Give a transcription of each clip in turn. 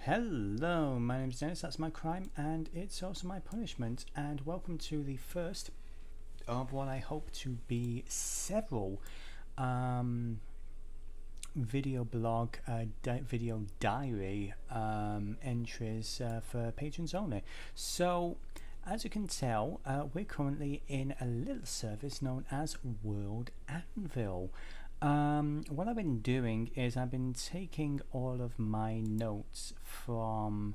Hello, my name is Dennis, that's my crime, and it's also my punishment, and welcome to the first of what I hope to be several video blog, video diary entries for patrons only. So, as you can tell, we're currently in a little service known as World Anvil. What I've been doing is I've been taking all of my notes from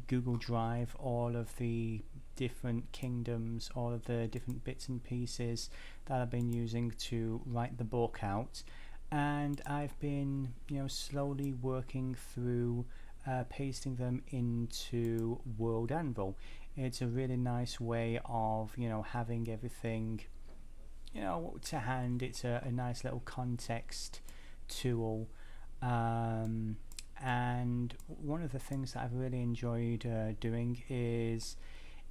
Google Drive, all of the different kingdoms, all of the different bits and pieces that I've been using to write the book out, and I've been slowly working through pasting them into World Anvil. It's a really nice way of having everything to hand. It's a nice little context tool, and one of the things that I've really enjoyed doing is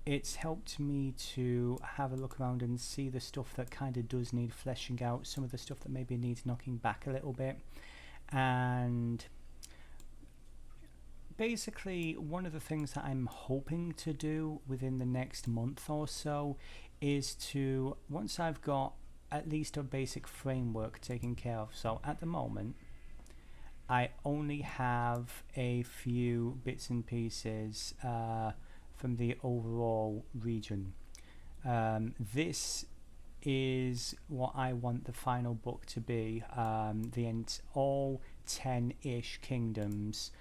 it's helped me to have a look around and see the stuff that kind of does need fleshing out, some of the stuff that maybe needs knocking back a little bit. And basically one of the things that I'm hoping to do within the next month or so is to, once I've got at least a basic framework taken care of. So at the moment I only have a few bits and pieces from the overall region. This is what I want the final book to be, all 10-ish kingdoms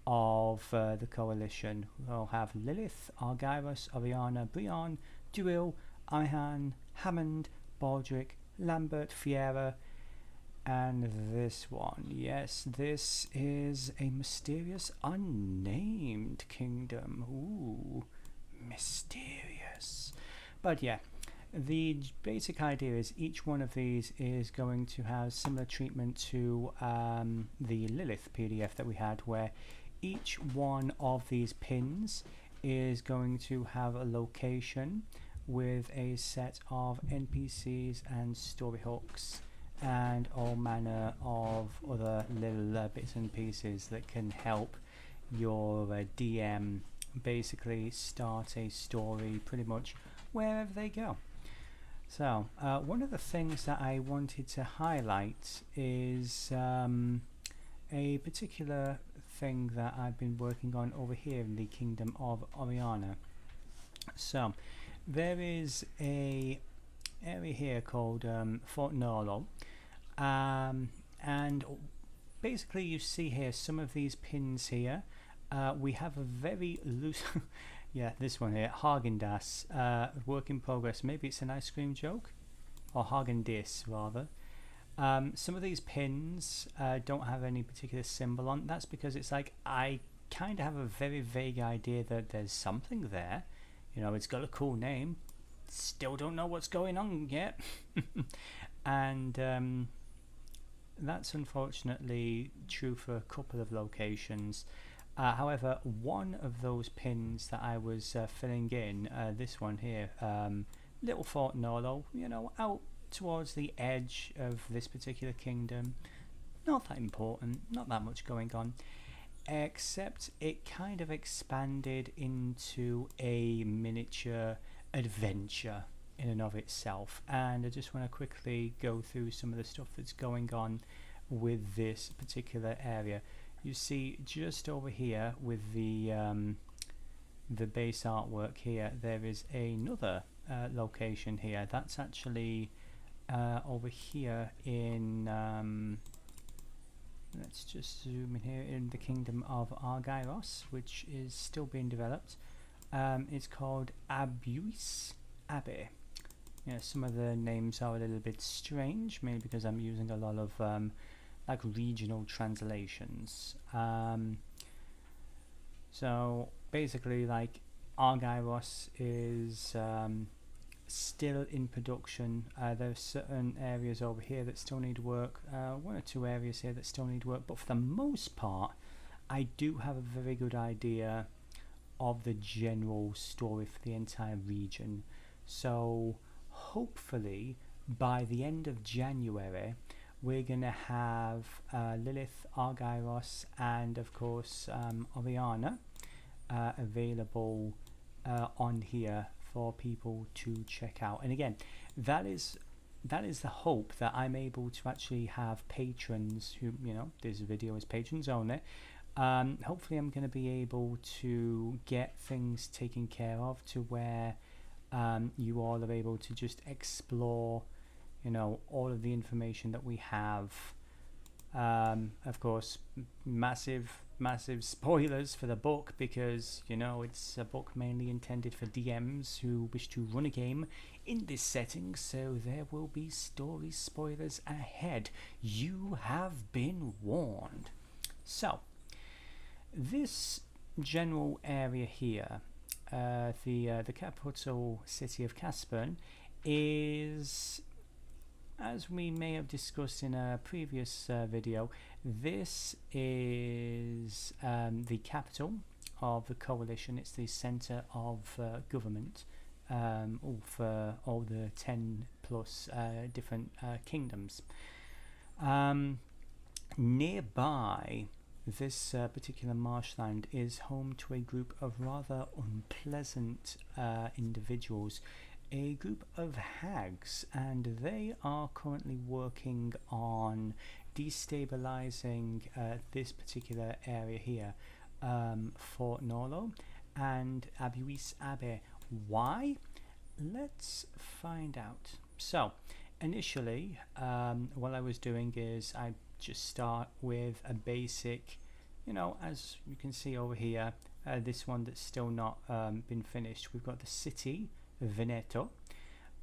of the coalition. We'll have Lilith, Argyros, Oriana, Brion, Duil, Ihan, Hammond, Baldric, Lambert, Fiera, and this one. Yes, this is a mysterious unnamed kingdom. Ooh, mysterious. But yeah, the basic idea is each one of these is going to have similar treatment to the Lilith PDF that we had, where each one of these pins is going to have a location with a set of NPCs and story hooks and all manner of other little bits and pieces that can help your DM basically start a story pretty much wherever they go. So one of the things that I wanted to highlight is a particular thing that I've been working on over here in the Kingdom of Oriana. So there is a area here called Fort Norlo, and basically you see here some of these pins here. We have a very loose yeah, this one here, Häagen-Dazs, work in progress. Maybe it's an ice cream joke, or Häagen-Dazs rather. Some of these pins don't have any particular symbol on. That's because it's like I kind of have a very vague idea that there's something there. It's got a cool name. Still don't know what's going on yet. And that's unfortunately true for a couple of locations. However, one of those pins that I was filling in, this one here, Little Fort Norlo, out towards the edge of this particular kingdom. Not that important, not that much going on, except it kind of expanded into a miniature adventure in and of itself. And I just want to quickly go through some of the stuff that's going on with this particular area. You see just over here with the base artwork here, there is another location here. That's actually over here in let's just zoom in here, in the Kingdom of Argyros, which is still being developed. It's called Abuis Abbey. Some of the names are a little bit strange, maybe because I'm using a lot of like regional translations. So basically, like, Argyros is still in production. There's certain areas over here that still need work, one or two areas here that still need work, but for the most part I do have a very good idea of the general story for the entire region. So hopefully by the end of January we're going to have Lilith, Argyros, and of course Oriana available on here for people to check out. And again, that is the hope, that I'm able to actually have patrons who, you know, this video is patrons only. Hopefully I'm going to be able to get things taken care of to where you all are able to just explore, you know, all of the information that we have. Of course, massive spoilers for the book, because, you know, it's a book mainly intended for DMs who wish to run a game in this setting, so there will be story spoilers ahead. You have been warned. So this general area here, the capital city of Caspern, is, as we may have discussed in a previous video, this is the capital of the coalition. It's the centre of government for all the 10 plus different kingdoms. Nearby, this particular marshland is home to a group of rather unpleasant individuals, a group of hags, and they are currently working on destabilizing this particular area here, Fort Norlo and Abuis Abbey. Why? Let's find out. So initially, what I was doing is I just start with a basic, you know, as you can see over here, this one that's still not been finished. We've got the city of Veneto,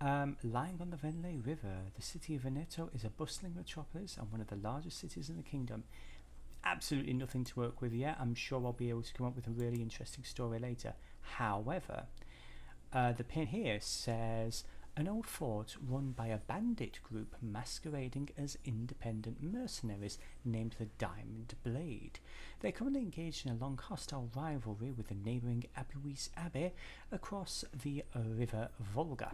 lying on the Venle River. The city of Veneto is a bustling metropolis and one of the largest cities in the kingdom. Absolutely nothing to work with yet. I'm sure I'll be able to come up with a really interesting story later. However, the pin here says an old fort run by a bandit group masquerading as independent mercenaries named the Diamond Blade. They're currently engaged in a long hostile rivalry with the neighbouring Abuis Abbey across the river Volga.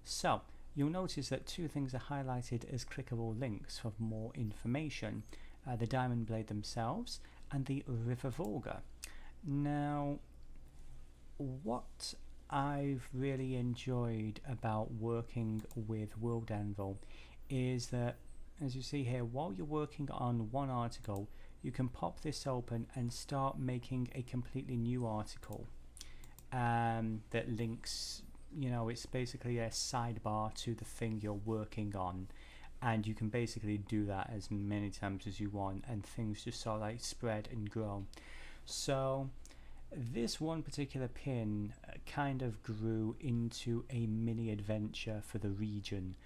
So you'll notice that two things are highlighted as clickable links for more information: the Diamond Blade themselves and the river Volga. Now, what I've really enjoyed about working with World Anvil is that, as you see here, while you're working on one article, you can pop this open and start making a completely new article that links, you know, it's basically a sidebar to the thing you're working on, and you can basically do that as many times as you want, and things just sort of like spread and grow. So this one particular pin kind of grew into a mini adventure for the region,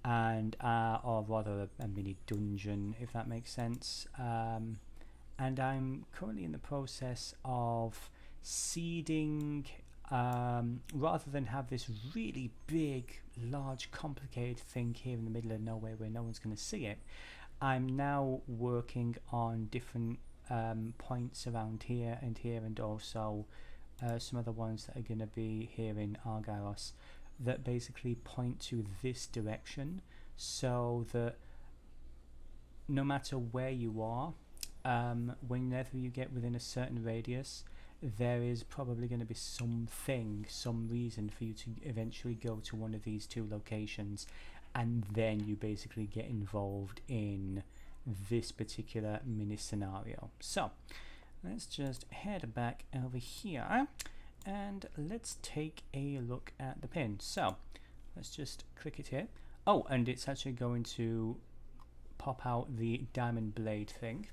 and or rather a mini dungeon, if that makes sense. And I'm currently in the process of seeding, rather than have this really big, large, complicated thing here in the middle of nowhere where no one's going to see it. I'm now working on different points around here, and also some other ones that are going to be here in Argyros that basically point to this direction, so that no matter where you are, whenever you get within a certain radius, there is probably going to be some reason for you to eventually go to one of these two locations, and then you basically get involved in this particular mini scenario. So let's just head back over here and let's take a look at the pin. So let's just click it here. Oh, and it's actually going to pop out the Diamond Blade thing.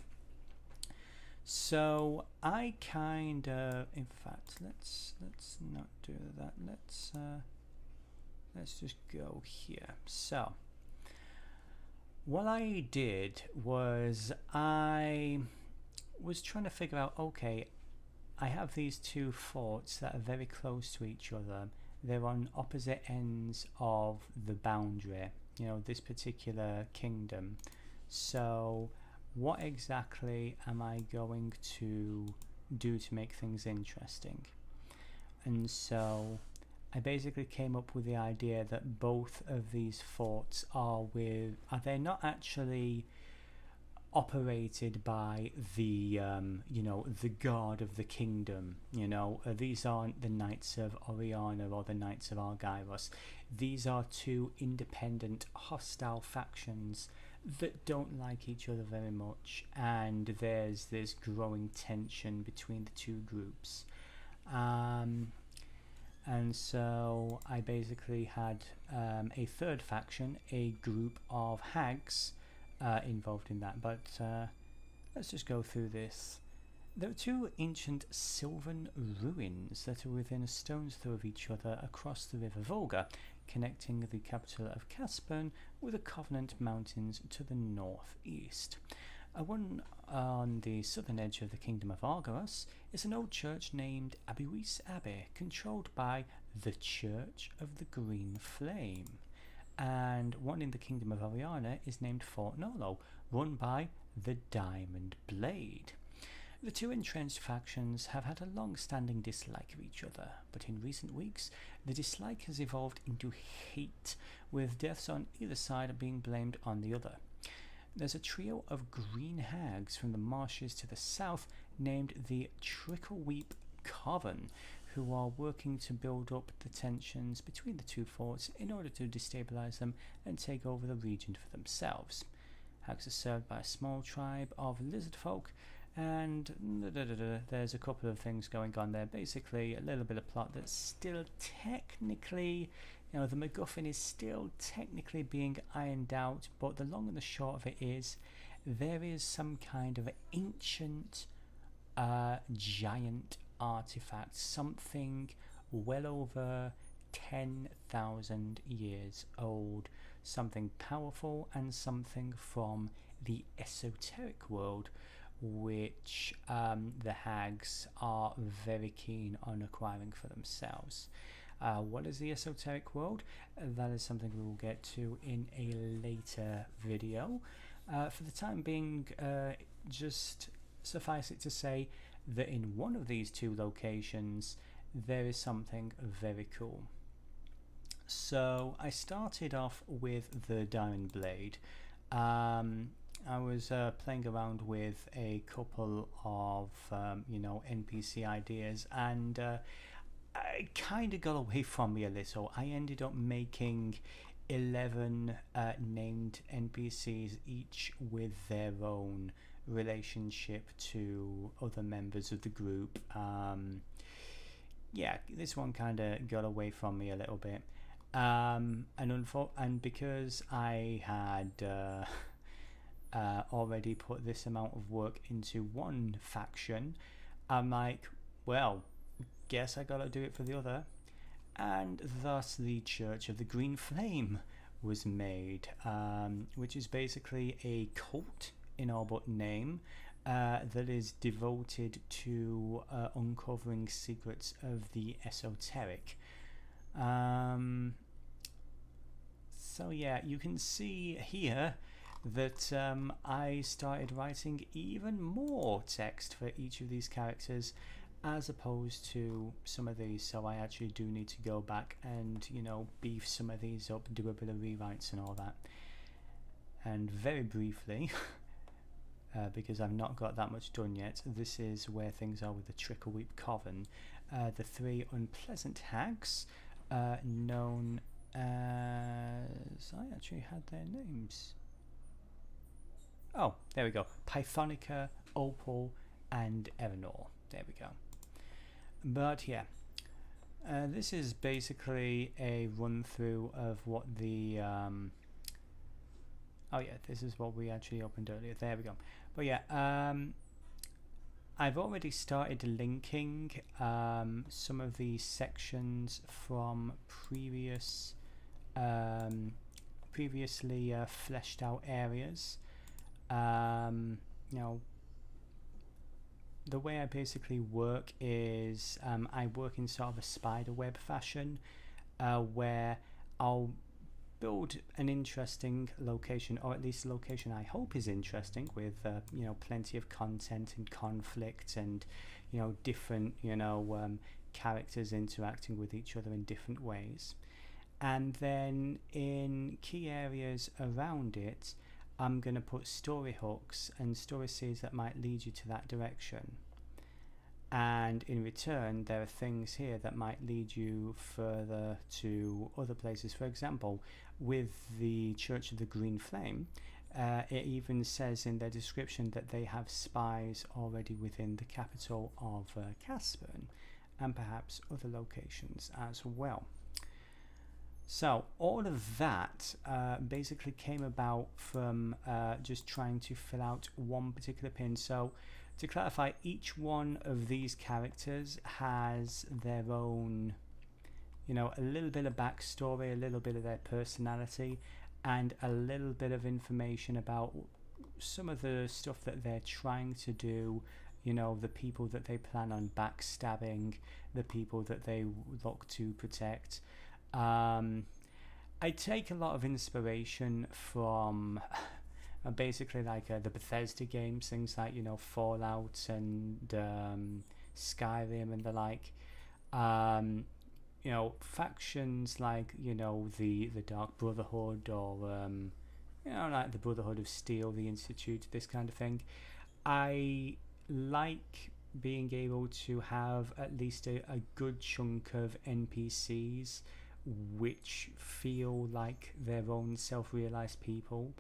So I kind of, in fact, let's not do that. Let's just go here. So what I did was I was trying to figure out, okay, I have these two forts that are very close to each other. They're on opposite ends of the boundary, you know, this particular kingdom. So what exactly am I going to do to make things interesting? And so I basically came up with the idea that both of these forts are they're not actually operated by the the guard of the kingdom. These aren't the Knights of Oriana or the Knights of Argyros. These are two independent hostile factions that don't like each other very much, and there's this growing tension between the two groups. And so I basically had a third faction, a group of hags involved in that. But let's just go through this. There are two ancient sylvan ruins that are within a stone's throw of each other across the river Volga, connecting the capital of Caspian with the Covenant Mountains to the northeast. One on the southern edge of the kingdom of Argyros is an old church named Abuis Abbey, controlled by the Church of the Green Flame. And one in the kingdom of Oriana is named Fort Nolo, run by the Diamond Blade. The two entrenched factions have had a long-standing dislike of each other, but in recent weeks the dislike has evolved into hate, with deaths on either side being blamed on the other. There's a trio of green hags from the marshes to the south named the Trickleweep Coven, who are working to build up the tensions between the two forts in order to destabilize them and take over the region for themselves. Hags are served by a small tribe of lizard folk, and there's a couple of things going on there. Basically, a little bit of plot that's still technically, the MacGuffin is still technically being ironed out, but the long and the short of it is there is some kind of ancient giant artifact, something well over 10,000 years old, something powerful and something from the esoteric world, which the hags are very keen on acquiring for themselves. What is the esoteric world? That is something we will get to in a later video. For the time being, just suffice it to say that in one of these two locations there is something very cool. So I started off with the Diamond Blade. I was playing around with a couple of NPC ideas, and it kind of got away from me a little. I ended up making 11 named NPCs, each with their own relationship to other members of the group. This one kind of got away from me a little bit, and because I had already put this amount of work into one faction, I'm like, well, guess I gotta do it for the other, and thus the Church of the Green Flame was made, which is basically a cult in all but name, that is devoted to uncovering secrets of the esoteric. So yeah, you can see here that I started writing even more text for each of these characters as opposed to some of these, so I actually do need to go back and beef some of these up, do a bit of rewrites and all that. And very briefly, because I've not got that much done yet, this is where things are with the Trickleweep Coven, the three unpleasant hags, known as, I actually had their names. Oh, there we go. Pythonica, Opal, and Erenor. There we go. But yeah, this is basically a run through of what the this is what we actually opened earlier. There we go. But yeah, I've already started linking some of the sections from previously fleshed out areas. The way I basically work is I work in sort of a spider web fashion, where I'll build an interesting location, or at least a location I hope is interesting, with plenty of content and conflict and different characters interacting with each other in different ways. And then in key areas around it, I'm going to put story hooks and story seeds that might lead you to that direction. And in return, there are things here that might lead you further to other places. For example, with the Church of the Green Flame, it even says in their description that they have spies already within the capital of Caspern, and perhaps other locations as well. So all of that basically came about from just trying to fill out one particular pin. So to clarify, each one of these characters has their own, a little bit of backstory, a little bit of their personality, and a little bit of information about some of the stuff that they're trying to do, the people that they plan on backstabbing, the people that they look to protect. I take a lot of inspiration from basically like the Bethesda games, things like Fallout and Skyrim and the like. Factions like the Dark Brotherhood, or like the Brotherhood of Steel, the Institute, this kind of thing. I like being able to have at least a good chunk of NPCs which feel like their own self-realized people,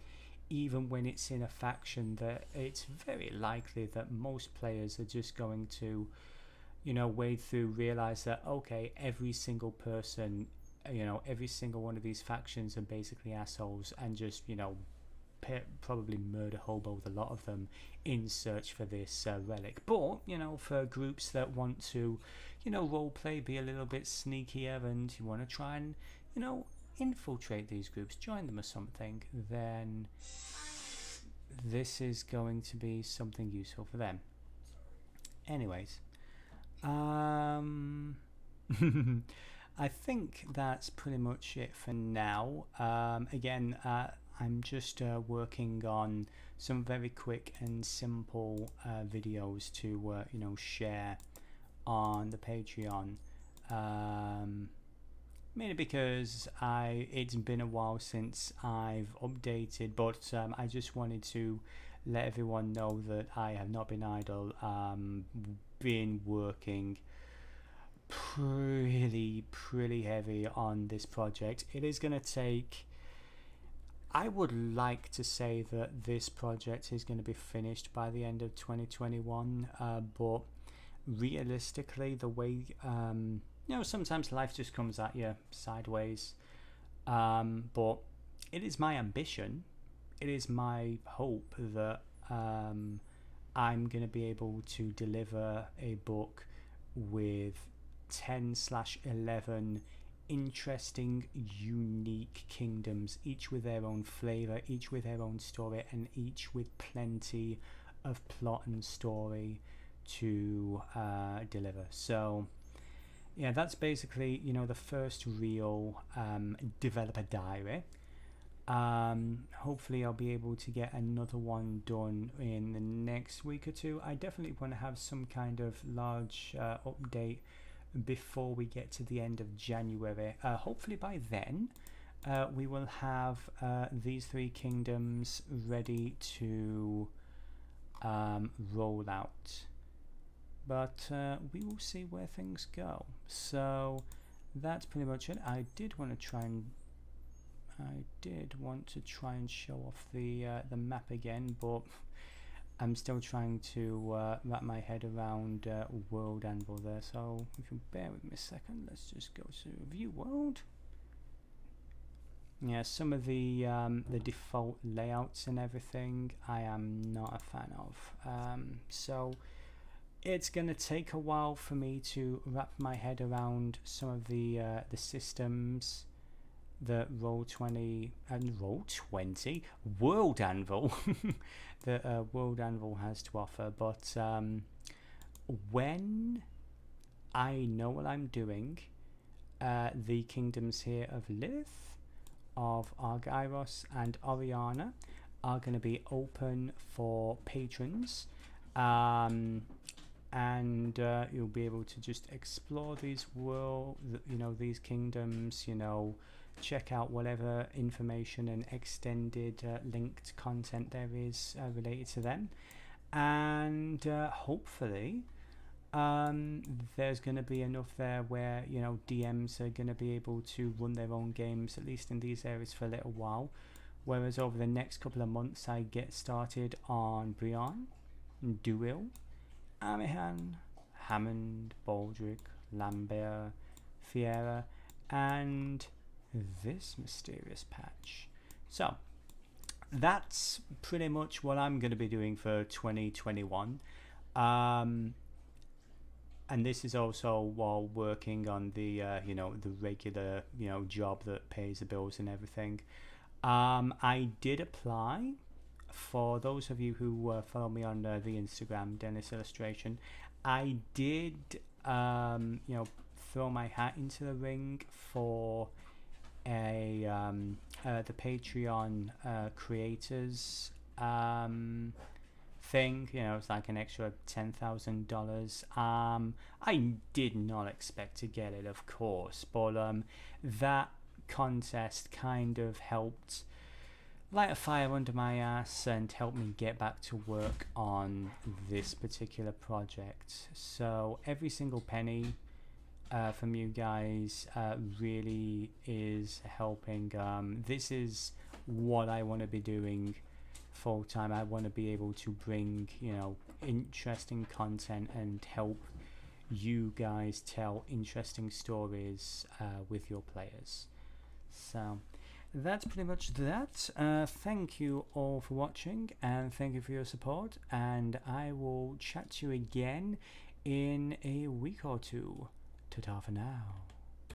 even when it's in a faction that it's very likely that most players are just going to wade through, realize that okay, every single person, every single one of these factions are basically assholes, and just probably murder hobo a lot of them in search for this relic. But for groups that want to roleplay, be a little bit sneakier, and you want to try and infiltrate these groups, join them or something, then this is going to be something useful for them. Anyways, I think that's pretty much it for now. Again, I'm just working on some very quick and simple videos to share on the Patreon, mainly because it's been a while since I've updated, but I just wanted to let everyone know that I have not been idle. Been working pretty heavy on this project. It is going to take, I would like to say that this project is going to be finished by the end of 2021, but realistically, the way sometimes life just comes at you sideways, but it is my ambition, it is my hope that I'm going to be able to deliver a book with 10/11 interesting, unique kingdoms, each with their own flavor, each with their own story, and each with plenty of plot and story to deliver. So yeah, that's basically the first real developer diary. Hopefully I'll be able to get another one done in the next week or two. I definitely want to have some kind of large update before we get to the end of January. Hopefully by then we will have these three kingdoms ready to roll out, but we will see where things go. So that's pretty much it. I did want to try and show off the map again, but I'm still trying to wrap my head around World Anvil there. So if you bear with me a second, let's just go to View World. Yeah, some of the default layouts and everything I am not a fan of. So it's gonna take a while for me to wrap my head around some of the systems that Roll20 and Roll20 World Anvil that World Anvil has to offer. But when I know what I'm doing, the kingdoms here of Lilith, of Argyros and Oriana are going to be open for patrons. and you'll be able to just explore these these kingdoms, check out whatever information and extended linked content there is related to them, and hopefully there's going to be enough there where DMs are going to be able to run their own games, at least in these areas, for a little while, whereas over the next couple of months I get started on Brion, Duil, Amihan, Hammond, Baldric, Lambert, Fiera, and this mysterious patch. So that's pretty much what I'm going to be doing for 2021. And this is also while working on the the regular job that pays the bills and everything. I did apply. For those of you who follow me on the Instagram, Dennis Illustration, I did throw my hat into the ring for the Patreon creators thing. It's like an extra $10,000. I did not expect to get it, of course, but that contest kind of helped light a fire under my ass and help me get back to work on this particular project. So every single penny from you guys really is helping. This is what I want to be doing full time. I want to be able to bring interesting content and help you guys tell interesting stories with your players. So that's pretty much that. Thank you all for watching, and thank you for your support, and I will chat to you again in a week or two. Ta-ta for now.